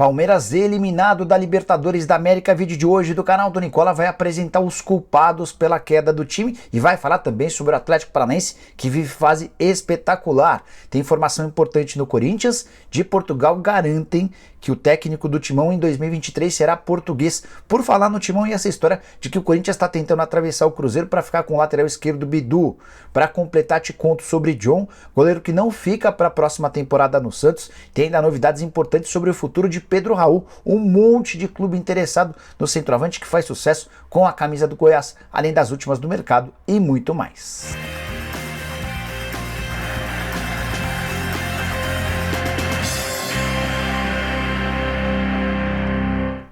Palmeiras eliminado da Libertadores da América. Vídeo de hoje do canal do Nicola vai apresentar os culpados pela queda do time e vai falar também sobre o Atlético Paranaense, que vive fase espetacular. Tem informação importante no Corinthians. De Portugal garantem que o técnico do Timão em 2023 será português. Por falar no Timão e essa história de que o Corinthians está tentando atravessar o Cruzeiro para ficar com o lateral esquerdo Bidu. Para completar, te conto sobre John, goleiro que não fica para a próxima temporada no Santos. Tem ainda novidades importantes sobre o futuro de Pedro Raul. Um monte de clube interessado no centroavante que faz sucesso com a camisa do Goiás, além das últimas do mercado e muito mais.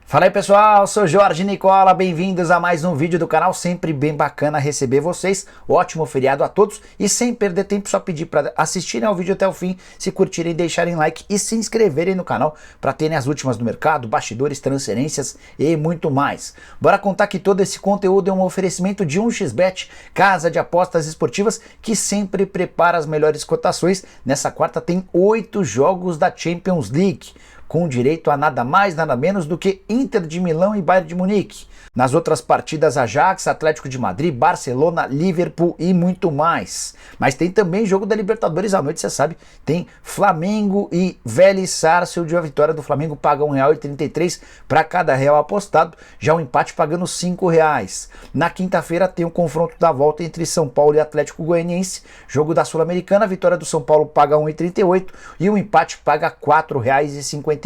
Fala aí pessoal, sou Jorge Nicola, bem-vindos a mais um vídeo do canal, sempre bem bacana receber vocês, ótimo feriado a todos e sem perder tempo só pedir para assistirem ao vídeo até o fim, se curtirem, deixarem like e se inscreverem no canal para terem as últimas do mercado, bastidores, transferências e muito mais. Bora contar que todo esse conteúdo é um oferecimento de 1xBet, casa de apostas esportivas que sempre prepara as melhores cotações. Nessa quarta tem 8 jogos da Champions League, com direito a nada mais, nada menos do que Inter de Milão e Bayern de Munique. Nas outras partidas, Ajax, Atlético de Madrid, Barcelona, Liverpool e muito mais. Mas tem também jogo da Libertadores à noite, você sabe. Tem Flamengo e Vélez Sarsfield. A vitória do Flamengo paga R$1,33 para cada real apostado. Já o empate pagando R$5. Na quinta-feira tem o confronto da volta entre São Paulo e Atlético Goianiense. Jogo da Sul-Americana, a vitória do São Paulo paga R$1,38 e o empate paga R$4,54.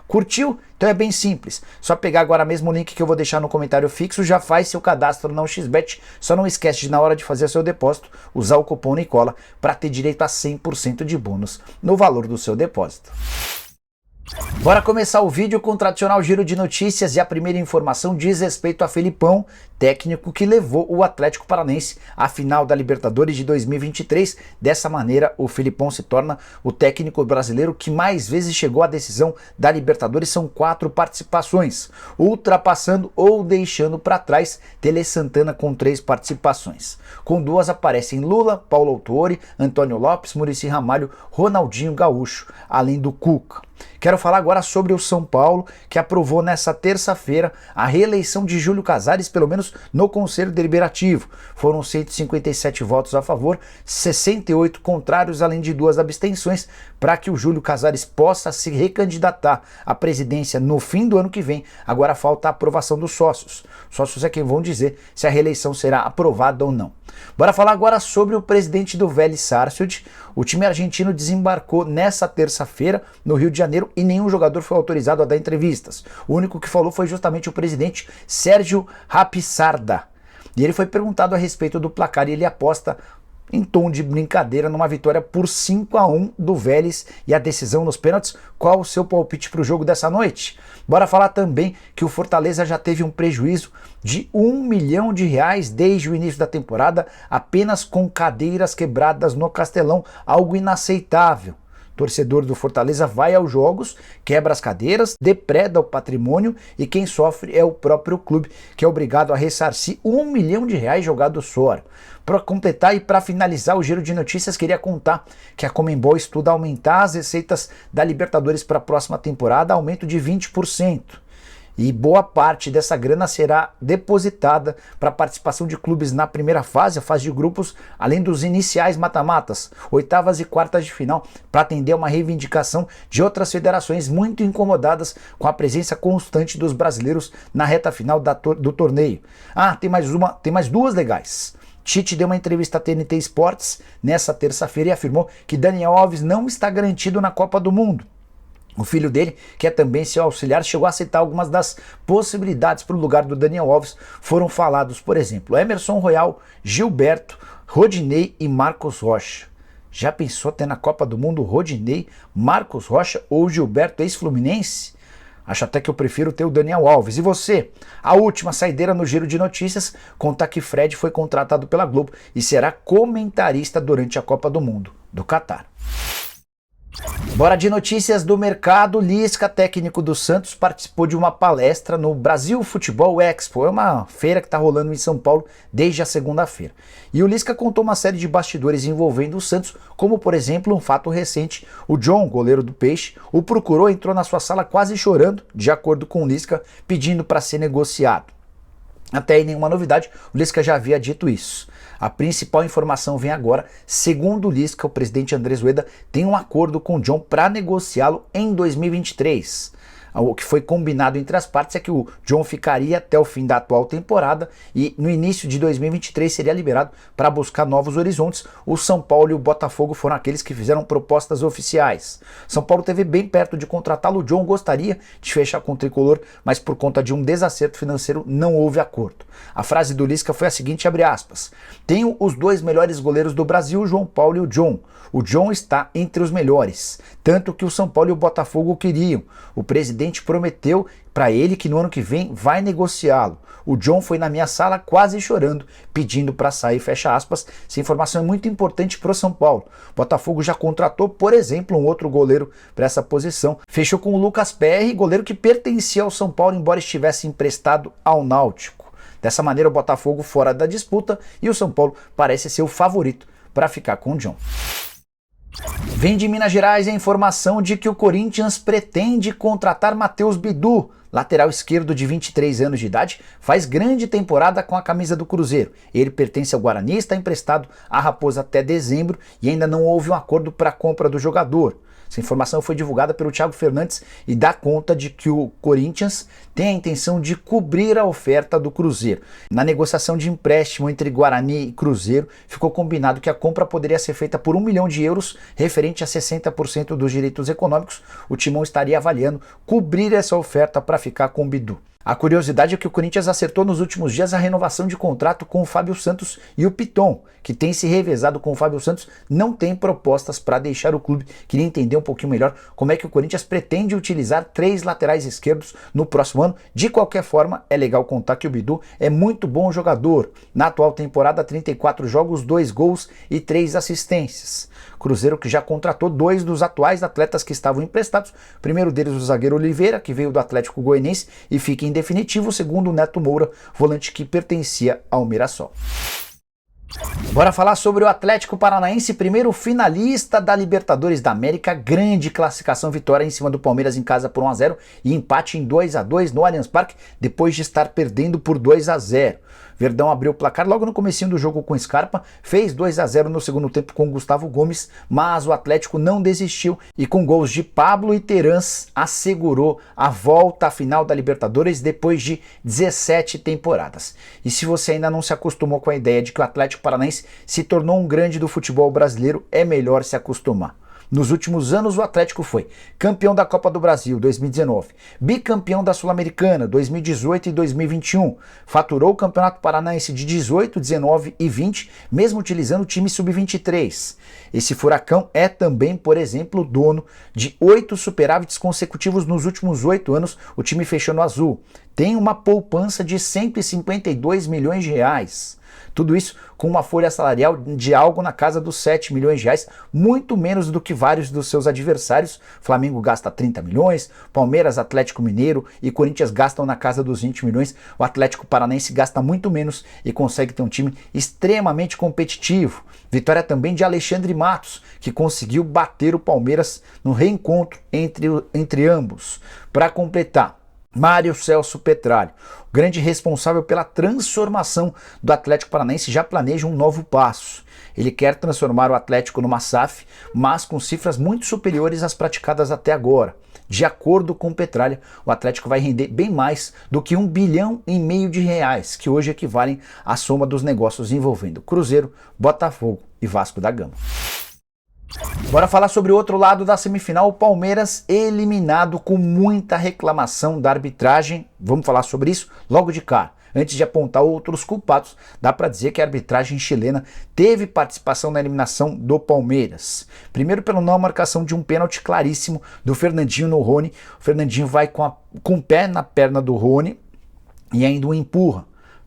Curtiu? Então é bem simples, só pegar agora mesmo o link que eu vou deixar no comentário fixo, já faz seu cadastro na 1xBet, só não esquece de na hora de fazer seu depósito, usar o cupom Nicola para ter direito a 100% de bônus no valor do seu depósito. Bora começar o vídeo com o tradicional giro de notícias e a primeira informação diz respeito a Felipão, técnico que levou o Atlético Paranaense à final da Libertadores de 2023. Dessa maneira, o Felipão se torna o técnico brasileiro que mais vezes chegou à decisão da Libertadores. São 4 participações, ultrapassando ou deixando para trás Tele Santana com 3 participações. Com 2 aparecem Lula, Paulo Autuori, Antônio Lopes, Muricy Ramalho, Ronaldinho Gaúcho, além do Cuca. Quero falar agora sobre o São Paulo, que aprovou nessa terça-feira a reeleição de Júlio Casares, pelo menos no Conselho Deliberativo. Foram 157 votos a favor, 68 contrários, além de 2 abstenções, para que o Júlio Casares possa se recandidatar à presidência no fim do ano que vem. Agora falta a aprovação dos sócios. Sócios é quem vão dizer se a reeleição será aprovada ou não. Bora falar agora sobre o presidente do Vélez Sarsfield. O time argentino desembarcou nessa terça-feira no Rio de Janeiro e nenhum jogador foi autorizado a dar entrevistas. O único que falou foi justamente o presidente Sérgio Rapissarda. E ele foi perguntado a respeito do placar e ele aposta em tom de brincadeira numa vitória por 5-1 do Vélez e a decisão nos pênaltis. Qual o seu palpite para o jogo dessa noite? Bora falar também que o Fortaleza já teve um prejuízo de R$1 milhão desde o início da temporada, apenas com cadeiras quebradas no Castelão, algo inaceitável. Torcedor do Fortaleza vai aos jogos, quebra as cadeiras, depreda o patrimônio e quem sofre é o próprio clube, que é obrigado a ressarcir R$1 milhão jogados fora. Para completar e para finalizar o giro de notícias, queria contar que a Conmebol estuda aumentar as receitas da Libertadores para a próxima temporada, aumento de 20%. E boa parte dessa grana será depositada para a participação de clubes na primeira fase, a fase de grupos, além dos iniciais mata-matas, oitavas e quartas de final, para atender uma reivindicação de outras federações muito incomodadas com a presença constante dos brasileiros na reta final do torneio. Ah, tem mais 2 legais. Tite deu uma entrevista à TNT Sports nessa terça-feira e afirmou que Daniel Alves não está garantido na Copa do Mundo. O filho dele, que é também seu auxiliar, chegou a citar algumas das possibilidades para o lugar do Daniel Alves. Foram falados, por exemplo, Emerson Royal, Gilberto, Rodinei e Marcos Rocha. Já pensou ter na Copa do Mundo Rodinei, Marcos Rocha ou Gilberto, ex-fluminense? Acho até que eu prefiro ter o Daniel Alves. E você? A última saideira no giro de notícias conta que Fred foi contratado pela Globo e será comentarista durante a Copa do Mundo do Catar. Bora de notícias do mercado. Lisca, técnico do Santos, participou de uma palestra no Brasil Futebol Expo. É uma feira que está rolando em São Paulo desde a segunda-feira. E o Lisca contou uma série de bastidores envolvendo o Santos, como por exemplo um fato recente. O John, goleiro do Peixe, o procurou e entrou na sua sala quase chorando, de acordo com o Lisca, pedindo para ser negociado. Até aí nenhuma novidade, o Lisca já havia dito isso. A principal informação vem agora. Segundo o Lisca, o presidente Andrés Rueda tem um acordo com o John para negociá-lo em 2023. O que foi combinado entre as partes é que o John ficaria até o fim da atual temporada e no início de 2023 seria liberado para buscar novos horizontes. O São Paulo e o Botafogo foram aqueles que fizeram propostas oficiais. São Paulo esteve bem perto de contratá-lo. O John gostaria de fechar com o tricolor, mas por conta de um desacerto financeiro não houve acordo. A frase do Lisca foi a seguinte, abre aspas: "Tenho os dois melhores goleiros do Brasil, o João Paulo e o John. O John está entre os melhores, tanto que o São Paulo e o Botafogo o queriam. O presidente prometeu para ele que no ano que vem vai negociá-lo. O John foi na minha sala quase chorando, pedindo para sair", fecha aspas. Essa informação é muito importante para o São Paulo. O Botafogo já contratou, por exemplo, um outro goleiro para essa posição. Fechou com o Lucas Perry, goleiro que pertencia ao São Paulo, embora estivesse emprestado ao Náutico. Dessa maneira, o Botafogo fora da disputa e o São Paulo parece ser o favorito para ficar com o John. Vem de Minas Gerais a informação de que o Corinthians pretende contratar Matheus Bidu, lateral esquerdo de 23 anos de idade, faz grande temporada com a camisa do Cruzeiro. Ele pertence ao Guarani, está emprestado à Raposa até dezembro e ainda não houve um acordo para a compra do jogador. Essa informação foi divulgada pelo Thiago Fernandes e dá conta de que o Corinthians tem a intenção de cobrir a oferta do Cruzeiro. Na negociação de empréstimo entre Guarani e Cruzeiro, ficou combinado que a compra poderia ser feita por 1 milhão de euros, referente a 60% dos direitos econômicos. O Timão estaria avaliando cobrir essa oferta para ficar com o Bidu. A curiosidade é que o Corinthians acertou nos últimos dias a renovação de contrato com o Fábio Santos e o Piton, que tem se revezado com o Fábio Santos, não tem propostas para deixar o clube. Queria entender um pouquinho melhor como é que o Corinthians pretende utilizar 3 laterais esquerdos no próximo ano. De qualquer forma, é legal contar que o Bidu é muito bom jogador. Na atual temporada, 34 jogos, 2 gols e 3 assistências. Cruzeiro que já contratou 2 dos atuais atletas que estavam emprestados. O primeiro deles, o zagueiro Oliveira, que veio do Atlético Goianiense e fica em definitivo. O segundo, o Neto Moura, volante que pertencia ao Mirassol. Bora falar sobre o Atlético Paranaense, primeiro finalista da Libertadores da América. Grande classificação, vitória em cima do Palmeiras em casa por 1-0 e empate em 2-2 no Allianz Parque, depois de estar perdendo por 2-0. Verdão abriu o placar logo no comecinho do jogo com Scarpa, fez 2-0 no segundo tempo com Gustavo Gomes, mas o Atlético não desistiu e com gols de Pablo e Terans assegurou a volta à final da Libertadores depois de 17 temporadas. E se você ainda não se acostumou com a ideia de que o Atlético Paranaense se tornou um grande do futebol brasileiro, é melhor se acostumar. Nos últimos anos, o Atlético foi campeão da Copa do Brasil 2019, bicampeão da Sul-Americana 2018 e 2021, faturou o Campeonato Paranaense de 18, 19 e 20, mesmo utilizando o time sub-23. Esse furacão é também, por exemplo, dono de 8 superávites consecutivos nos últimos 8 anos. O time fechou no azul. Tem uma poupança de 152 milhões de reais. Tudo isso com uma folha salarial de algo na casa dos 7 milhões de reais, muito menos do que vários dos seus adversários. Flamengo gasta 30 milhões, Palmeiras, Atlético Mineiro e Corinthians gastam na casa dos 20 milhões. O Atlético Paranaense gasta muito menos e consegue ter um time extremamente competitivo. Vitória também de Alexandre Matos, que conseguiu bater o Palmeiras no reencontro entre ambos. Para completar, Mário Celso Petralho, o grande responsável pela transformação do Atlético Paranaense, já planeja um novo passo. Ele quer transformar o Atlético numa SAF, mas com cifras muito superiores às praticadas até agora. De acordo com Petralha, o Atlético vai render bem mais do que 1,5 bilhão de reais, que hoje equivalem à soma dos negócios envolvendo Cruzeiro, Botafogo e Vasco da Gama. Bora falar sobre o outro lado da semifinal, o Palmeiras eliminado com muita reclamação da arbitragem. Vamos falar sobre isso logo de cara. Antes de apontar outros culpados, dá para dizer que a arbitragem chilena teve participação na eliminação do Palmeiras. Primeiro pela não marcação de um pênalti claríssimo do Fernandinho no Rony. O Fernandinho vai com o pé na perna do Rony e ainda o empurra.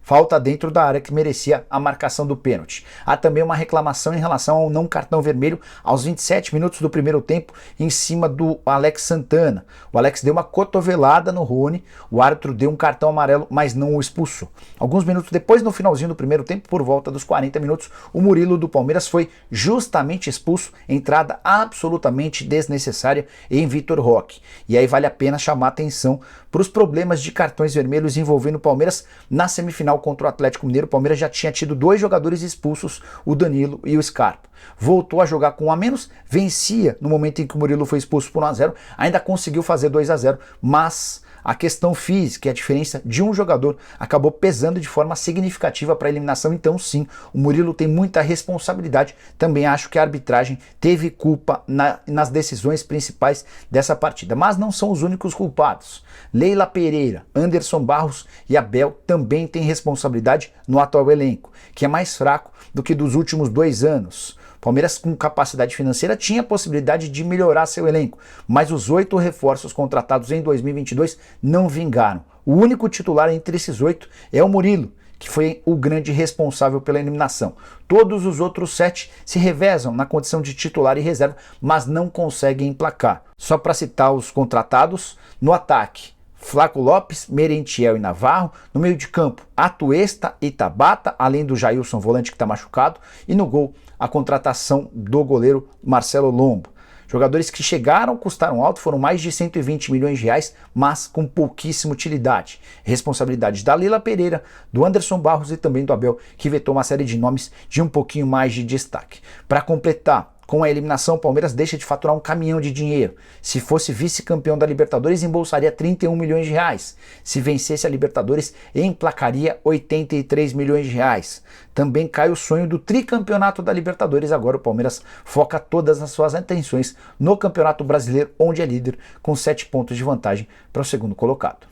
falta dentro da área que merecia a marcação do pênalti. Há também uma reclamação em relação ao não cartão vermelho aos 27 minutos do primeiro tempo em cima do Alex Santana. O Alex deu uma cotovelada no Rony, o árbitro deu um cartão amarelo, mas não o expulsou. Alguns minutos depois, no finalzinho do primeiro tempo, por volta dos 40 minutos, o Murilo do Palmeiras foi justamente expulso, entrada absolutamente desnecessária em Vitor Roque. E aí vale a pena chamar a atenção para os problemas de cartões vermelhos envolvendo o Palmeiras na semifinal contra o Atlético Mineiro. O Palmeiras já tinha tido 2 jogadores expulsos, o Danilo e o Scarpa. Voltou a jogar com um a menos, vencia no momento em que o Murilo foi expulso por 1-0, ainda conseguiu fazer 2-0, mas a questão física e a diferença de um jogador acabou pesando de forma significativa para a eliminação. Então sim, o Murilo tem muita responsabilidade. Também acho que a arbitragem teve culpa nas decisões principais dessa partida, mas não são os únicos culpados. Leila Pereira, Anderson Barros e Abel também têm responsabilidade no atual elenco, que é mais fraco do que dos últimos 2 anos. Palmeiras, com capacidade financeira, tinha a possibilidade de melhorar seu elenco, mas os 8 reforços contratados em 2022 não vingaram. O único titular entre esses 8 é o Murilo, que foi o grande responsável pela eliminação. Todos os outros 7 se revezam na condição de titular e reserva, mas não conseguem emplacar. Só para citar os contratados, no ataque, Flaco Lopes, Merentiel e Navarro. No meio de campo, Atuesta e Tabata, além do Jailson, volante que está machucado. E no gol, a contratação do goleiro Marcelo Lombo. Jogadores que chegaram, custaram alto, foram mais de 120 milhões de reais, mas com pouquíssima utilidade. Responsabilidade da Leila Pereira, do Anderson Barros e também do Abel, que vetou uma série de nomes de um pouquinho mais de destaque. Para completar, com a eliminação, o Palmeiras deixa de faturar um caminhão de dinheiro. Se fosse vice-campeão da Libertadores, embolsaria 31 milhões de reais. Se vencesse a Libertadores, emplacaria 83 milhões de reais. Também cai o sonho do tricampeonato da Libertadores. Agora o Palmeiras foca todas as suas atenções no Campeonato Brasileiro, onde é líder, com 7 pontos de vantagem para o segundo colocado.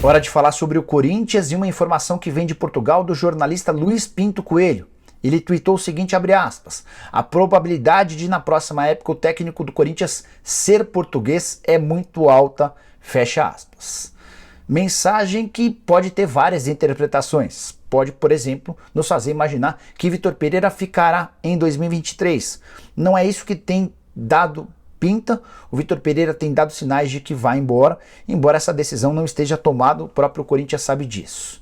Hora de falar sobre o Corinthians e uma informação que vem de Portugal do jornalista Luiz Pinto Coelho. Ele tweetou o seguinte, abre aspas, a probabilidade de na próxima época o técnico do Corinthians ser português é muito alta, fecha aspas. Mensagem que pode ter várias interpretações. Pode, por exemplo, nos fazer imaginar que Vitor Pereira ficará em 2023. Não é isso que tem dado pinta. O Vitor Pereira tem dado sinais de que vai embora essa decisão não esteja tomada, o próprio Corinthians sabe disso.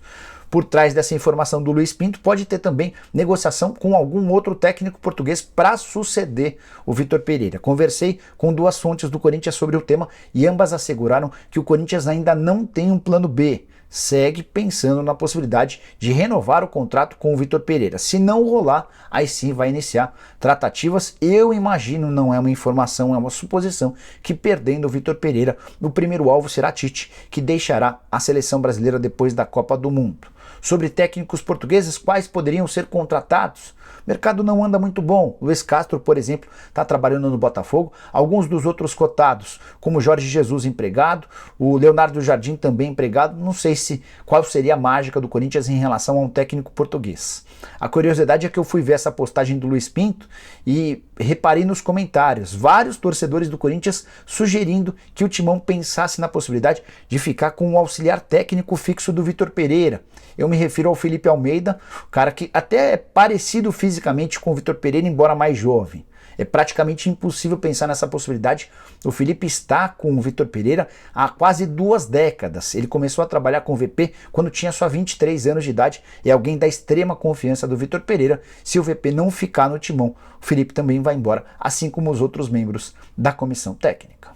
Por trás dessa informação do Luiz Pinto pode ter também negociação com algum outro técnico português para suceder o Vitor Pereira. Conversei com 2 fontes do Corinthians sobre o tema e ambas asseguraram que o Corinthians ainda não tem um plano B. Segue pensando na possibilidade de renovar o contrato com o Vitor Pereira. Se não rolar, aí sim vai iniciar tratativas. Eu imagino, não é uma informação, é uma suposição, que perdendo o Vitor Pereira, o primeiro alvo será Tite, que deixará a seleção brasileira depois da Copa do Mundo. Sobre técnicos portugueses, quais poderiam ser contratados? O mercado não anda muito bom. Luiz Castro, por exemplo, está trabalhando no Botafogo. Alguns dos outros cotados, como Jorge Jesus empregado, o Leonardo Jardim também empregado. Não sei qual seria a mágica do Corinthians em relação a um técnico português. A curiosidade é que eu fui ver essa postagem do Luiz Pinto e reparei nos comentários vários torcedores do Corinthians sugerindo que o Timão pensasse na possibilidade de ficar com o auxiliar técnico fixo do Vitor Pereira. Eu me refiro ao Felipe Almeida, cara que até é parecido fisicamente com o Vitor Pereira, embora mais jovem. É praticamente impossível pensar nessa possibilidade. O Felipe está com o Vitor Pereira há quase 2 décadas. Ele começou a trabalhar com o VP quando tinha só 23 anos de idade. É alguém da extrema confiança do Vitor Pereira. Se o VP não ficar no timão, o Felipe também vai embora, assim como os outros membros da comissão técnica.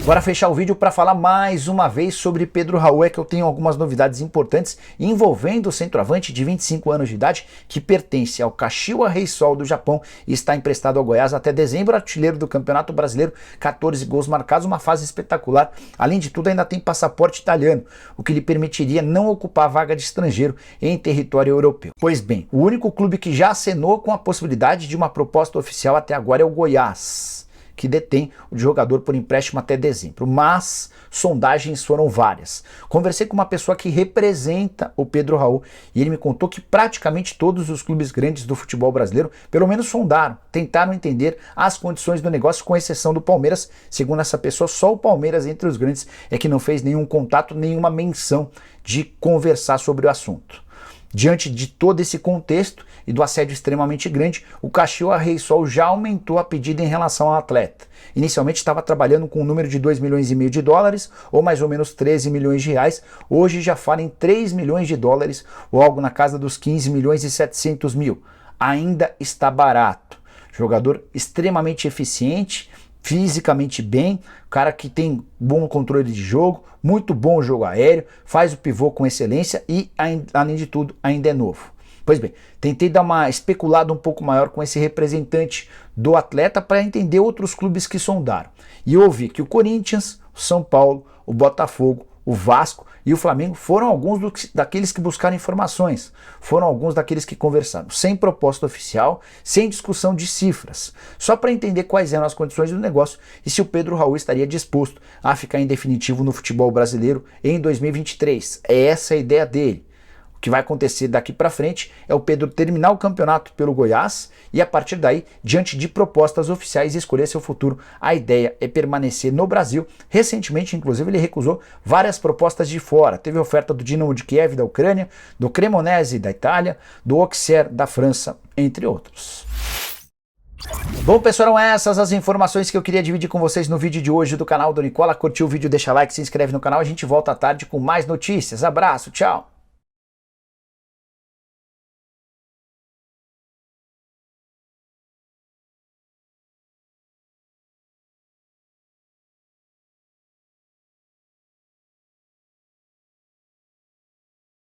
Bora fechar o vídeo para falar mais uma vez sobre Pedro Raul, que eu tenho algumas novidades importantes envolvendo o centroavante de 25 anos de idade que pertence ao Kashiwa Reysol do Japão e está emprestado ao Goiás até dezembro, artilheiro do Campeonato Brasileiro, 14 gols marcados, uma fase espetacular. Além de tudo, ainda tem passaporte italiano, o que lhe permitiria não ocupar a vaga de estrangeiro em território europeu. Pois bem, o único clube que já acenou com a possibilidade de uma proposta oficial até agora é o Goiás. que detém o jogador por empréstimo até dezembro, mas sondagens foram várias. Conversei com uma pessoa que representa o Pedro Raul e ele me contou que praticamente todos os clubes grandes do futebol brasileiro, pelo menos sondaram, tentaram entender as condições do negócio, com exceção do Palmeiras. Segundo essa pessoa, só o Palmeiras entre os grandes é que não fez nenhum contato, nenhuma menção de conversar sobre o assunto. Diante de todo esse contexto e do assédio extremamente grande, o Caxias Reysol já aumentou a pedida em relação ao atleta. Inicialmente estava trabalhando com um número de 2,5 milhões de dólares, ou mais ou menos 13 milhões de reais. Hoje já fala em 3 milhões de dólares, ou algo na casa dos 15 milhões e 700 mil. Ainda está barato. Jogador extremamente eficiente, fisicamente bem, cara que tem bom controle de jogo, muito bom jogo aéreo, faz o pivô com excelência e, além de tudo, ainda é novo. Pois bem, tentei dar uma especulada um pouco maior com esse representante do atleta para entender outros clubes que sondaram. E eu ouvi que o Corinthians, o São Paulo, o Botafogo, o Vasco e o Flamengo foram alguns daqueles que buscaram informações, foram alguns daqueles que conversaram, sem proposta oficial, sem discussão de cifras, só para entender quais eram as condições do negócio e se o Pedro Raul estaria disposto a ficar em definitivo no futebol brasileiro em 2023. É essa a ideia dele. O que vai acontecer daqui para frente é o Pedro terminar o campeonato pelo Goiás e a partir daí, diante de propostas oficiais, escolher seu futuro. A ideia é permanecer no Brasil. Recentemente, inclusive, ele recusou várias propostas de fora. Teve oferta do Dinamo de Kiev da Ucrânia, do Cremonese da Itália, do Auxerre da França, entre outros. Bom, pessoal, eram essas as informações que eu queria dividir com vocês no vídeo de hoje do canal do Nicola. Curtiu o vídeo, deixa like, se inscreve no canal. A gente volta à tarde com mais notícias. Abraço, tchau!